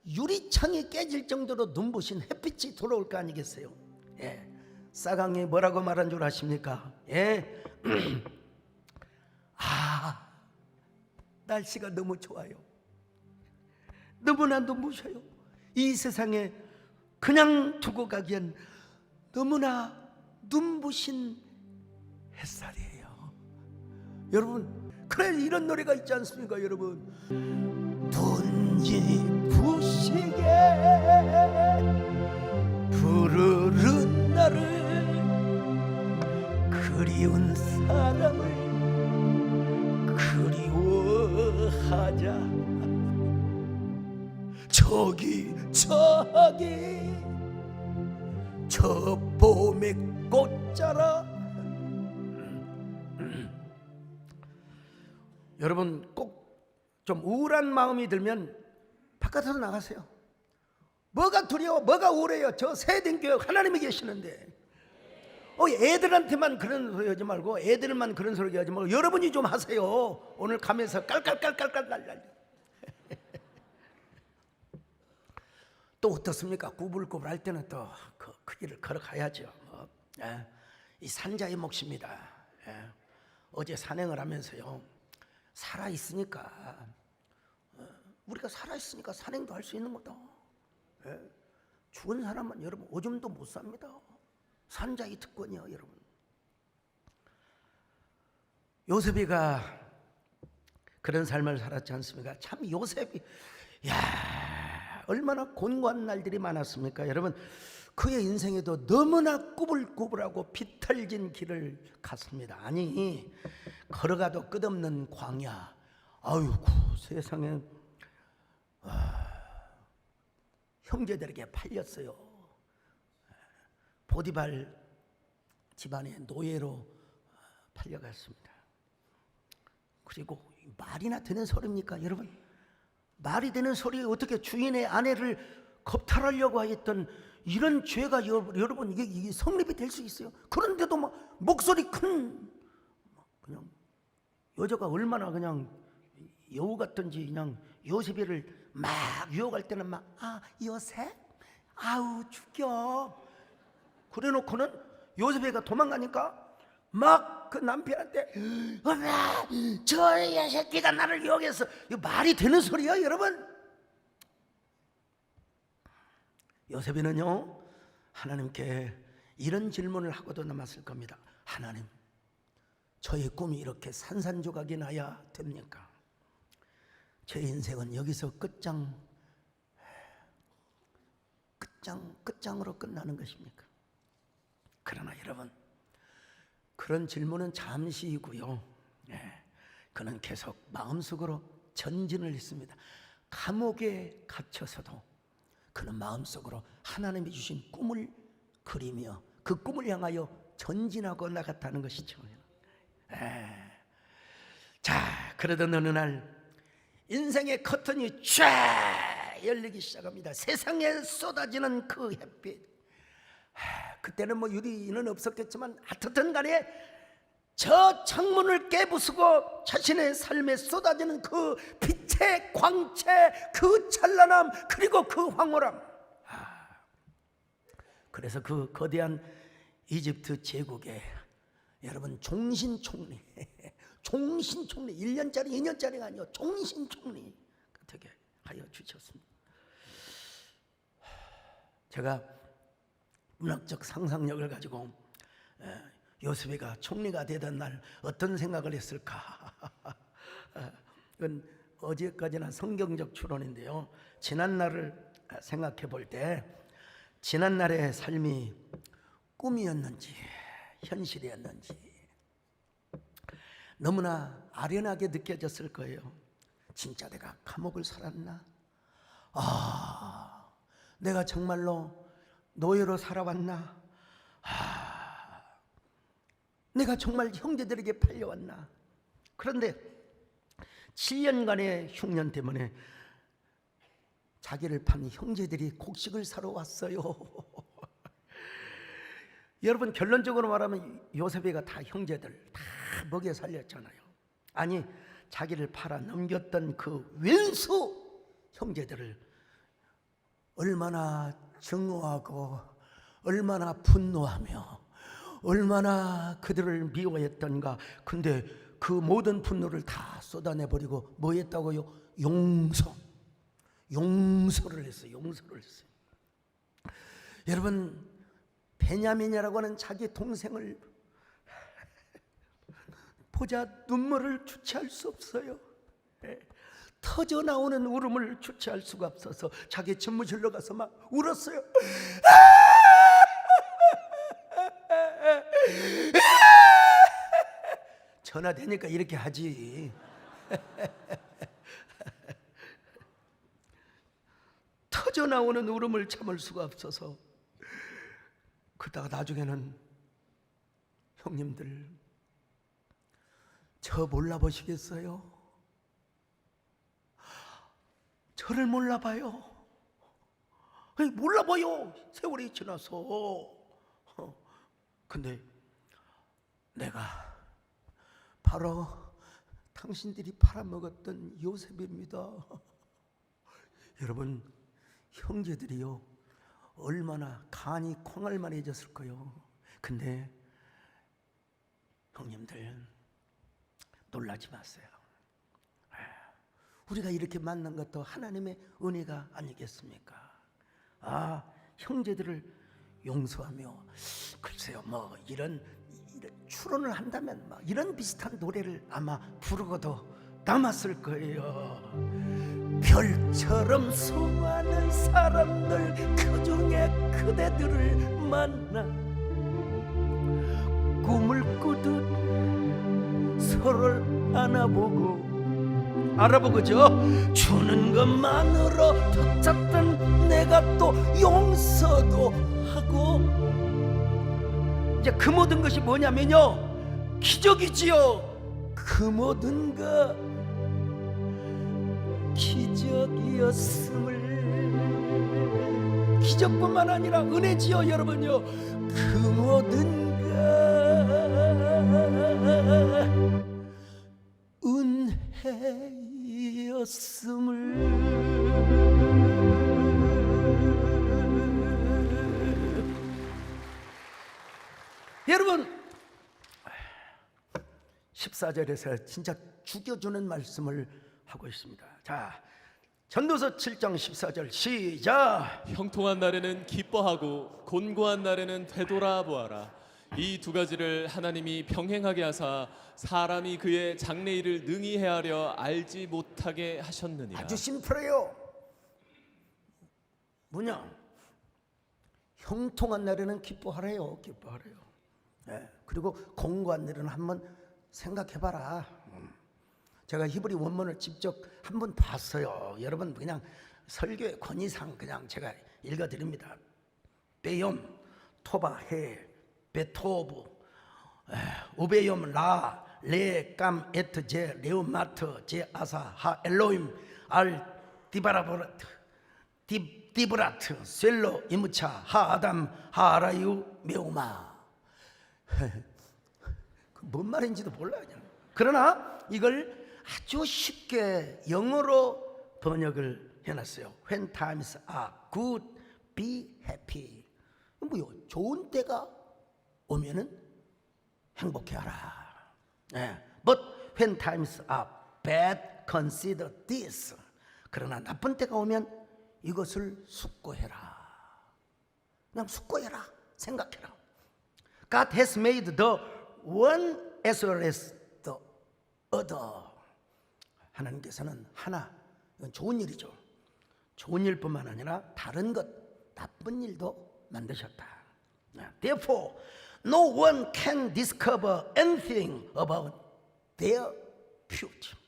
유리창이 깨질 정도로 눈부신 햇빛이 들어올 거 아니겠어요. 예. 사강이 뭐라고 말한 줄 아십니까? 예. 날씨가 너무 좋아요. 너무나 눈부셔요. 이 세상에 그냥 두고 가기엔 너무나 눈부신 햇살이에요. 여러분, 그래 이런 노래가 있지 않습니까? 여러분, 눈이 부시게 부르는 나를 그리운 사람을 그리워하자. 저기 저 봄의 꽃자라. 여러분, 꼭 좀 우울한 마음이 들면 바깥으로 나가세요. 뭐가 두려워, 뭐가 우울해요? 저 세된 교육 하나님이 계시는데 애들한테만 그런 소리 하지 말고, 애들만 그런 소리 하지 말고 여러분이 좀 하세요. 오늘 가면서 깔깔깔깔깔깔. 또 어떻습니까? 구불구불 할 때는 또 그 길을 걸어가야죠. 이 산자의 몫입니다. 어제 산행을 하면서요, 살아있으니까, 우리가 살아있으니까 산행도 할 수 있는 거다. 죽은 사람은 여러분 오줌도 못 삽니다. 산자의 특권이요, 여러분. 요셉이가 그런 삶을 살았지 않습니까? 참 요셉이 얼마나 곤고한 날들이 많았습니까? 여러분, 그의 인생에도 너무나 꾸불꾸불하고 비탈진 길을 갔습니다. 아니, 걸어가도 끝없는 광야. 아이고, 세상에 형제들에게 팔렸어요. 보디발 집안의 노예로 팔려갔습니다. 그리고 말이나 되는 소리입니까, 여러분? 말이 되는 소리에 어떻게 주인의 아내를 겁탈하려고 했던 이런 죄가 여러분 이게 성립이 될 수 있어요? 그런데도 막 목소리 큰 그냥 여자가 얼마나 그냥 여우 같던지 그냥 요셉이를 막 유혹할 때는 막 요셉? 아우 죽여. 그래놓고는 요셉이가 도망가니까 막 그 남편한테 저 새끼가 나를 유혹해서. 이거 말이 되는 소리야, 여러분? 요셉이는요, 하나님께 이런 질문을 하고도 남았을 겁니다. 하나님, 저의 꿈이 이렇게 산산조각이 나야 됩니까? 제 인생은 여기서 끝장으로 끝나는 것입니까? 그러나 여러분, 그런 질문은 잠시이고요. 그는 계속 마음속으로 전진을 했습니다. 감옥에 갇혀서도 그는 마음속으로 하나님이 주신 꿈을 그리며 그 꿈을 향하여 전진하고 나갔다는 것이죠. 자, 그러던 어느 날 인생의 커튼이 쫙 열리기 시작합니다. 세상에 쏟아지는 그 햇빛. 그때는 뭐 유리는 없었겠지만 하여튼 간에 저 창문을 깨부수고 자신의 삶에 쏟아지는 그 빛의 광채, 그 찬란함, 그리고 그 황홀함. 그래서 그 거대한 이집트 제국에 여러분 종신총리 1년짜리 2년짜리가 아니요, 종신총리 어떻게 하여 주셨습니다. 제가 문학적 상상력을 가지고 요셉이가 총리가 되던 날 어떤 생각을 했을까? 그건 어제까지나 성경적 추론인데요. 지난날을 생각해 볼 때 지난날의 삶이 꿈이었는지 현실이었는지 너무나 아련하게 느껴졌을 거예요. 진짜 내가 감옥을 살았나? 내가 정말로 노예로 살아왔나? 내가 정말 형제들에게 팔려왔나? 그런데 7년간의 흉년 때문에 자기를 판 형제들이 곡식을 사러 왔어요. 여러분 결론적으로 말하면 요셉이가 다 형제들 다 먹여 살렸잖아요. 아니 자기를 팔아 넘겼던 그 왼수 형제들을 얼마나 증오하고 얼마나 분노하며 얼마나 그들을 미워했던가. 근데 그 모든 분노를 다 쏟아내버리고 뭐 했다고요? 용서를 했어요. 용서를 했어요. 여러분 베냐민이라고 하는 자기 동생을 보자 눈물을 주체할 수 없어요. 터져 나오는 울음을 주체할 수가 없어서 자기 집무실로 가서 막 울었어요. 전화되니까 이렇게 하지. 터져 나오는 울음을 참을 수가 없어서 그러다가 나중에는 형님들 저 몰라보시겠어요? 저를 몰라봐요. 아니, 몰라봐요. 세월이 지나서. 근데 내가 바로 당신들이 팔아먹었던 요셉입니다. 여러분 형제들이요 얼마나 간이 콩알만해졌을 거요. 근데 형님들 놀라지 마세요. 우리가 이렇게 만난 것도 하나님의 은혜가 아니겠습니까? 형제들을 용서하며 글쎄요 뭐 이런 추론을 한다면 막 이런 비슷한 노래를 아마 부르고도 남았을 거예요. 별처럼 수많은 사람들 그중에 그대들을 만나 꿈을 꾸듯 서로를 알아보고죠. 주는 것만으로 벅찼던 내가 또 용서도 하고. 이제 그 모든 것이 뭐냐면요 기적이지요. 그 모든 것 기적이었음을. 기적뿐만 아니라 은혜지요 여러분요. 그 모든 것 은혜였음을. 여러분 14절에서 진짜 죽여주는 말씀을 하고 있습니다. 자, 전도서 7장 14절 시작. 형통한 날에는 기뻐하고 곤고한 날에는 되돌아보아라. 이 두 가지를 하나님이 병행하게 하사 사람이 그의 장래일을 능히 헤아려 알지 못하게 하셨느니라. 아주 심플해요. 뭐냐? 형통한 날에는 기뻐하래요. 기뻐하래요. 네. 그리고 공고한 날에는 한번 생각해봐라. 제가 히브리 원문을 직접 한번 봤어요. 여러분 그냥 설교의 권위상 그냥 제가 읽어드립니다. 베욤, 토바, 해, 베토브, 오베욤, 라, 레, 감, 에트, 제, 레오마트, 제, 아사, 하, 엘로임, 알, 디바라보라트, 디브라트, 셀로, 이무차, 하, 아담, 하, 아라유, 메오마. 뭔 말인지도 몰라요. 그러나 이걸 아주 쉽게 영어로 번역을 해놨어요. When times are good, be happy. 뭐요? 좋은 때가 오면은 행복해하라. But when times are bad, consider this. 그러나 나쁜 때가 오면 이것을 숙고해라. 그냥 숙고해라. 생각해라. God has made the one as well as the other. 하나님께서는 하나, 이건 좋은 일이죠. 좋은 일뿐만 아니라 다른 것, 나쁜 일도 만드셨다. Therefore, no one can discover anything about their future.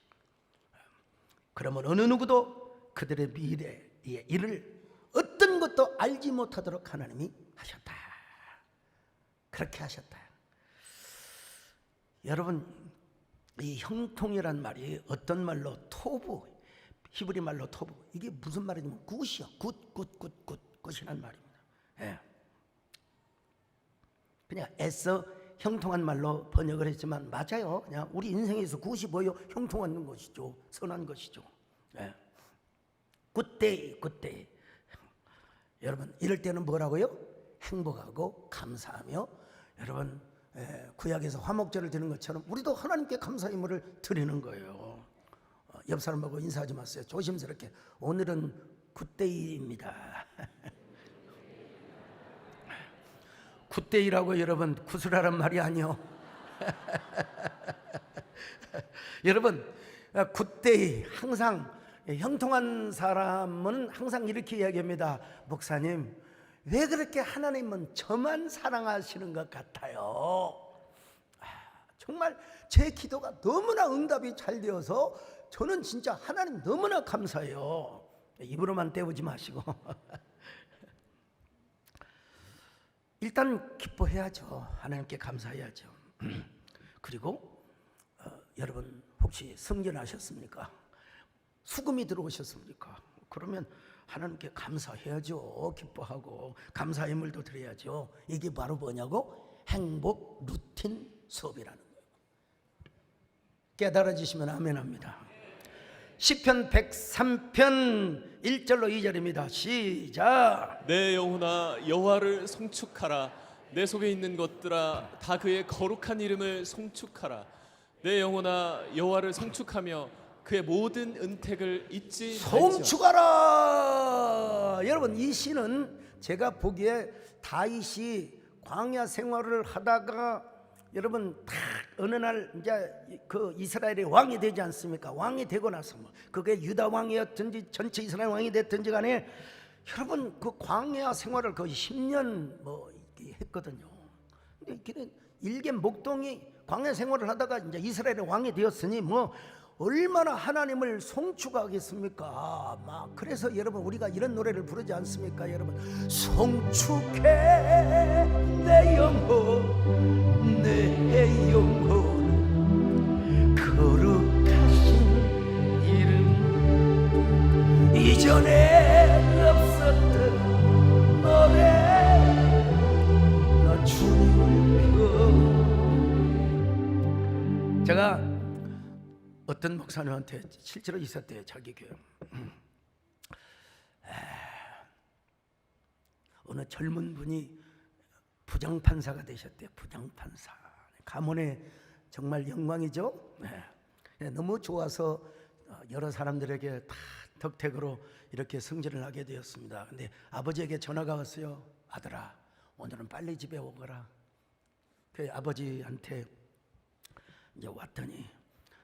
그러면 어느 누구도 그들의 미래의 일을 어떤 것도 알지 못하도록 하나님이 하셨다. 그렇게 하셨다. 여러분 이 형통이란 말이 어떤 말로 토부, 히브리 말로 토부, 이게 무슨 말이냐면 굿이요. 굿이란 말입니다. 예. 그냥 애써 형통한 말로 번역을 했지만 맞아요. 그냥 우리 인생에서 그것이 뭐요? 형통한 것이죠. 선한 것이죠. 예. 굿데이, 굿데이. 여러분 이럴 때는 뭐라고요? 행복하고 감사하며 여러분 구약에서 화목제를 드리는 것처럼 우리도 하나님께 감사 의무를 드리는 거예요. 옆 사람하고 인사하지 마세요. 조심스럽게. 오늘은 굿데이입니다. 굿데이라고 여러분 구슬하란 말이 아니요. 여러분 굿데이 항상 형통한 사람은 항상 이렇게 이야기합니다. 목사님 왜 그렇게 하나님은 저만 사랑하시는 것 같아요? 정말 제 기도가 너무나 응답이 잘 되어서 저는 진짜 하나님 너무나 감사해요. 입으로만 때우지 마시고 일단 기뻐해야죠. 하나님께 감사해야죠. 그리고 여러분 혹시 성전하셨습니까? 수금이 들어오셨습니까? 그러면 하나님께 감사해야죠. 기뻐하고 감사 예물도 드려야죠. 이게 바로 뭐냐고? 행복 루틴 수업이라는 거예요. 깨달아지시면 아멘합니다. 시편 103편 1절로 2절입니다. 시작. 내 영혼아 여호와를 송축하라. 내 속에 있는 것들아 다 그의 거룩한 이름을 송축하라. 내 영혼아 여호와를 송축하며 그의 모든 은택을 잊지 말지어다. 송축하라. 여러분 이 시는 제가 보기에 다윗이 광야 생활을 하다가 여러분 딱 어느 날 이제 그 이스라엘의 왕이 되지 않습니까? 왕이 되고 나서 뭐 그게 유다 왕이었든지 전체 이스라엘 왕이 됐든지 간에 여러분 그 광야 생활을 거의 10년 뭐 했거든요. 근데 그는 일개 목동이 광야 생활을 하다가 이제 이스라엘의 왕이 되었으니 뭐 얼마나 하나님을 송축하겠습니까? 막 그래서 여러분 우리가 이런 노래를 부르지 않습니까? 여러분 송축해 내 영혼 내 영혼 거룩하신 이름 이전에 없었던 노래 나 주님을 펴. 제가 어떤 목사님한테 실제로 있었대요. 자기 교회 어느 젊은 분이 부장판사가 되셨대요. 부장판사 가문의 정말 영광이죠. 너무 좋아서 여러 사람들에게 다 덕택으로 이렇게 승진을 하게 되었습니다. 근데 아버지에게 전화가 왔어요. 아들아 오늘은 빨리 집에 오거라. 그 아버지한테 이제 왔더니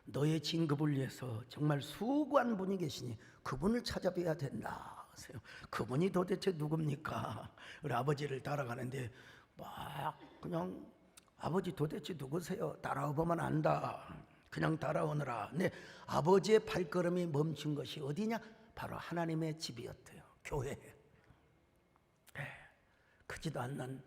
너의 진급을 위해서 정말 수고한 분이 계시니 그분을 찾아뵈야 된다. 그분이 도대체 누굽니까? 우리 아버지를 따라가는데 막 그냥 아버지 도대체 누구세요? 따라와 보면 안다. 그냥 따라오느라. 근데 아버지의 발걸음이 멈춘 것이 어디냐? 바로 하나님의 집이었대요. 교회. 크지도 않는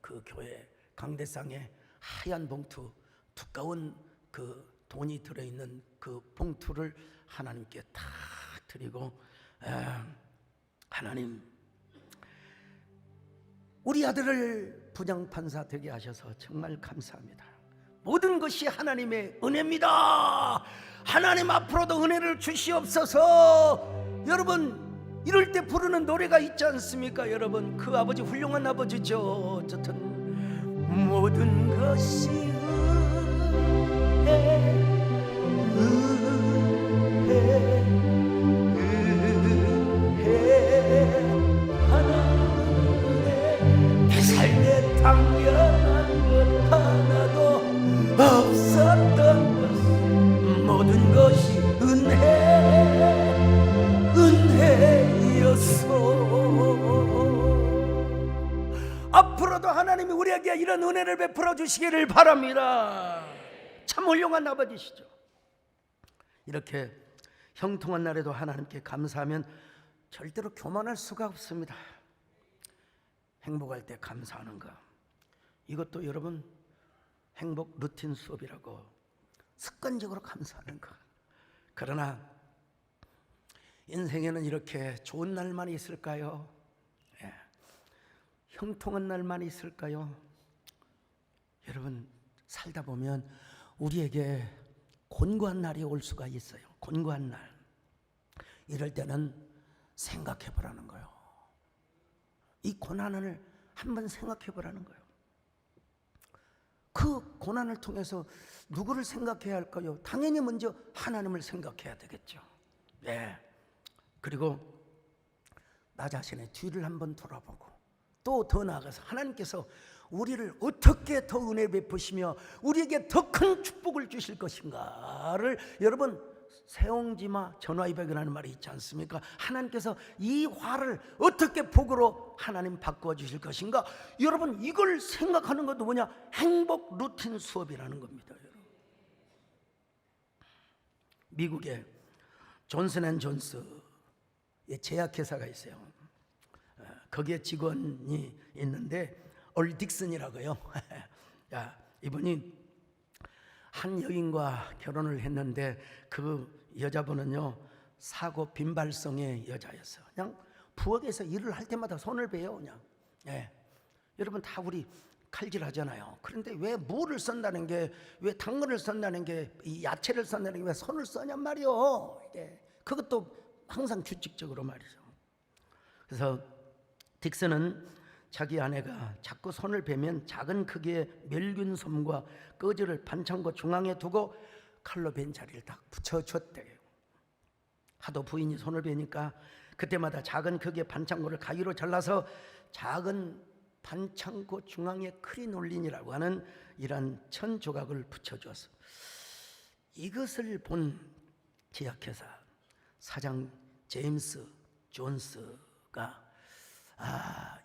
그 교회 강대상에 하얀 봉투 두꺼운 그 돈이 들어있는 그 봉투를 하나님께 탁 드리고 하나님 우리 아들을 부장판사 되게 하셔서 정말 감사합니다. 모든 것이 하나님의 은혜입니다. 하나님 앞으로도 은혜를 주시옵소서. 여러분 이럴 때 부르는 노래가 있지 않습니까? 여러분 그 아버지 훌륭한 아버지죠. 어쨌든 모든 것이 내 삶에 당연한 것 하나도 없었던 것 모든 것이 은혜였어. 앞으로도 하나님이 우리에게 이런 은혜를 베풀어 주시기를 바랍니다. 참 훌륭한 아버지시죠. 이렇게 형통한 날에도 하나님께 감사하면 절대로 교만할 수가 없습니다. 행복할 때 감사하는 것, 이것도 여러분 행복 루틴 수업이라고 습관적으로 감사하는 것. 그러나 인생에는 이렇게 좋은 날만 있을까요? 형통한 날만 있을까요? 여러분 살다 보면 우리에게 곤고한 날이 올 수가 있어요. 곤고한 날. 이럴 때는 생각해 보라는 거예요. 이 고난을 한번 생각해 보라는 거예요. 그 고난을 통해서 누구를 생각해야 할까요? 당연히 먼저 하나님을 생각해야 되겠죠. 네. 그리고 나 자신의 뒤를 한번 돌아보고 또 더 나아가서 하나님께서 우리를 어떻게 더 은혜 베푸시며 우리에게 더 큰 축복을 주실 것인가를, 여러분 세옹지마 전화위복이라는 말이 있지 않습니까? 하나님께서 이 화를 어떻게 복으로 하나님 바꾸어 주실 것인가, 여러분 이걸 생각하는 것도 뭐냐? 행복 루틴 수업이라는 겁니다. 여러분. 미국에 존슨앤존스의 제약회사가 있어요. 거기에 직원이 있는데 올 딕슨이라고요. 야, 이분이 한 여인과 결혼을 했는데 그 여자분은요 사고 빈발성의 여자였어요. 그냥 부엌에서 일을 할 때마다 손을 베요. 그냥. 예. 여러분 다 우리 칼질 하잖아요. 그런데 왜 무를 썬다는 게, 왜 당근을 썬다는 게, 이 야채를 썬다는 게 왜 손을 써냔 말이요. 이게 그것도 항상 규칙적으로 말이죠. 그래서 딕슨은 자기 아내가 자꾸 손을 베면 작은 크기의 멸균 솜과 꺼즈를 반창고 중앙에 두고 칼로 벤 자리를 딱 붙여줬대요. 하도 부인이 손을 베니까 그때마다 작은 크기의 반창고를 가위로 잘라서 작은 반창고 중앙에 크리놀린이라고 하는 이런 천 조각을 붙여줘서, 이것을 본 제약회사 사장 제임스 존스가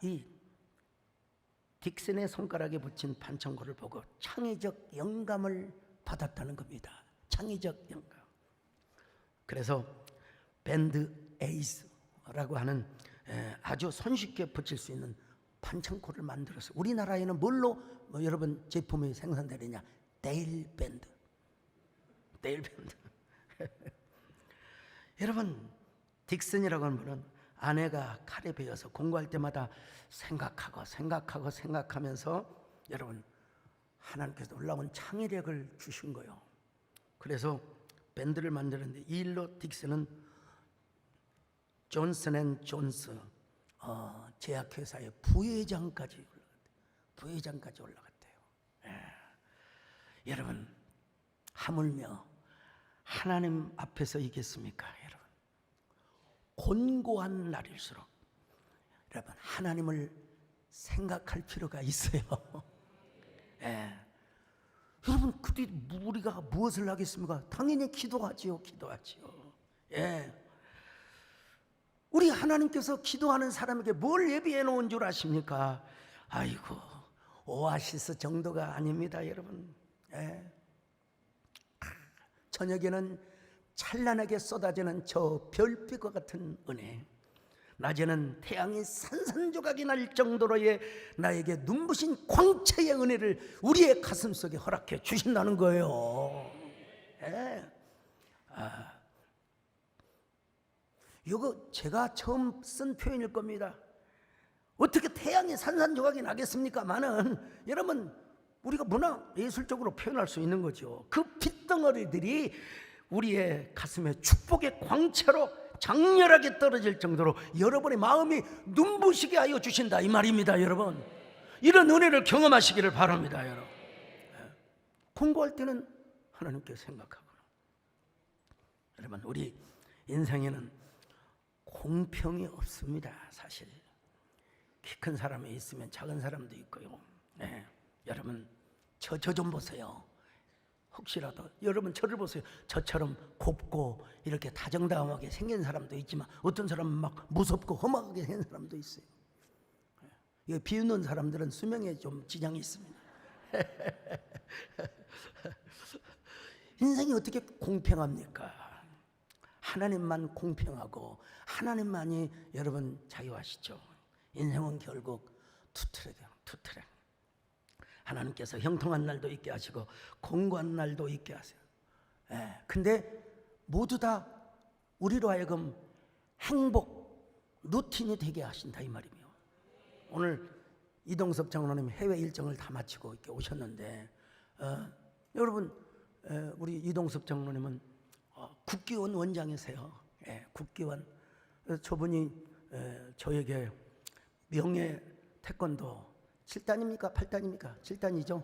이 딕슨의 손가락에 붙인 반창고를 보고 창의적 영감을 받았다는 겁니다. 창의적 영감. 그래서 밴드 에이스라고 하는 아주 손쉽게 붙일 수 있는 반창고를 만들어서, 우리나라에는 뭘로 여러분 제품이 생산되느냐? 데일 밴드. 여러분 딕슨이라고 하는 분은 아내가 칼에 베어서 공부할 때마다 생각하면서 여러분 하나님께서 놀라운 창의력을 주신 거예요. 그래서 밴드를 만드는데 이 일로 딕슨은 존슨앤존스 제약회사의 부회장까지 올라갔대요. 여러분 하물며 하나님 앞에서 이겠습니까? 여러분 곤고한 날일수록 여러분 하나님을 생각할 필요가 있어요. 여러분 그때 우리가 무엇을 하겠습니까? 당연히 기도하지요. 우리 하나님께서 기도하는 사람에게 뭘 예비해 놓은 줄 아십니까? 아이고 오아시스 정도가 아닙니다, 여러분. 저녁에는 찬란하게 쏟아지는 저 별빛과 같은 은혜, 낮에는 태양이 산산조각이 날 정도로의 나에게 눈부신 광채의 은혜를 우리의 가슴 속에 허락해 주신다는 거예요. 이거 제가 처음 쓴 표현일 겁니다. 어떻게 태양이 산산조각이 나겠습니까만은 여러분 우리가 문화 예술적으로 표현할 수 있는 거죠. 그 빛덩어리들이 우리의 가슴에 축복의 광채로 장렬하게 떨어질 정도로 여러분의 마음이 눈부시게 하여 주신다 이 말입니다. 여러분 이런 은혜를 경험하시기를 바랍니다. 여러분 공부할 때는 하나님께 생각하고, 여러분 우리 인생에는 공평이 없습니다. 사실 키 큰 사람이 있으면 작은 사람도 있고요. 여러분 저 좀 보세요. 혹시라도 여러분 저를 보세요. 저처럼 곱고 이렇게 다정다감하게 생긴 사람도 있지만 어떤 사람은 막 무섭고 험하게 생긴 사람도 있어요. 이거 비웃는 사람들은 수명에 좀 지장이 있습니다. 인생이 어떻게 공평합니까? 하나님만 공평하고 하나님만이 여러분 자유하시죠. 인생은 결국 투트랙. 하나님께서 형통한 날도 있게 하시고 공고한 날도 있게 하세요. 근데 모두 다 우리로 하여금 행복 루틴이 되게 하신다 이 말이에요. 오늘 이동섭 장로님 해외 일정을 다 마치고 이렇게 오셨는데 여러분 우리 이동섭 장로님은 국기원 원장이세요. 국기원. 그래서 저분이 저에게 명예 태권도 7단입니까? 8단입니까? 7단이죠.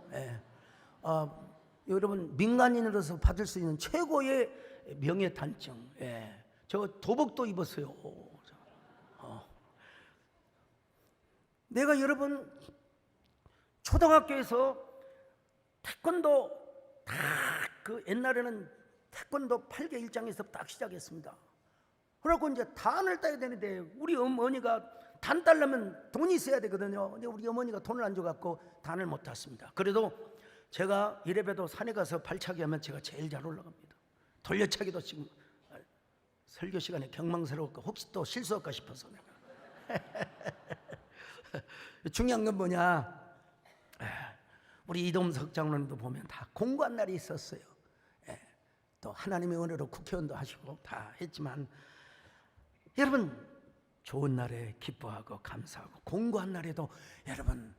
여러분 민간인으로서 받을 수 있는 최고의 명예 단증. 저 도복도 입었어요. 내가 여러분 초등학교에서 태권도 다 그 옛날에는 태권도 8개 일장에서 딱 시작했습니다. 그러고 이제 단을 따야 되는데 우리 어머니가 단 따려면 돈이 있어야 되거든요. 근데 우리 어머니가 돈을 안 줘갖고 단을 못 땄습니다. 그래도 제가 이래봬도 산에 가서 발차기 하면 제가 제일 잘 올라갑니다. 돌려차기도 지금 설교 시간에 경망스러울까 혹시 또 실수할까 싶어서 내가. 중요한 건 뭐냐, 우리 이동석 장로님도 보면 다 공부한 날이 있었어요. 또 하나님의 은혜로 국회의원도 하시고 다 했지만 여러분 좋은 날에 기뻐하고 감사하고 공부한 날에도 여러분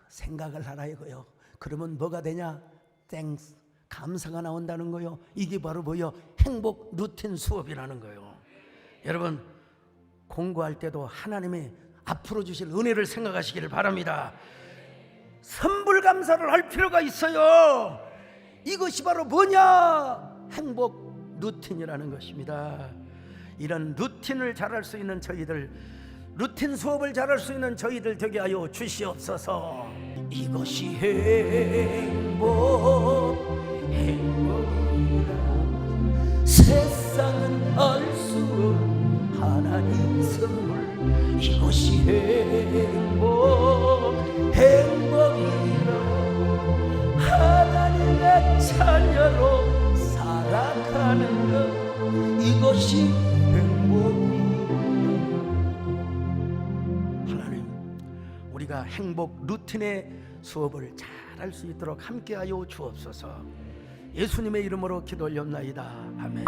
생각을 하라 이거요. 그러면 뭐가 되냐? thanks, 감사가 나온다는 거요. 이게 바로 뭐요? 행복 루틴 수업이라는 거요. 여러분 공부할 때도 하나님의 앞으로 주실 은혜를 생각하시기를 바랍니다. 선불 감사를 할 필요가 있어요. 이것이 바로 뭐냐? 행복 루틴이라는 것입니다. 이런 루틴을 잘할 수 있는 저희들, 루틴 수업을 잘할 수 있는 저희들 되게 하여 주시옵소서. 이것이 행복이라 세상은 알 수 없는 하나님 선물. 이것이 행복이라 하나님의 자녀로 살아가는 것, 이것이 행복이라. 하나님, 우리가 행복 루틴의 수업을 잘 할 수 있도록 함께하여 주옵소서. 예수님의 이름으로 기도 올렸나이다. 아멘.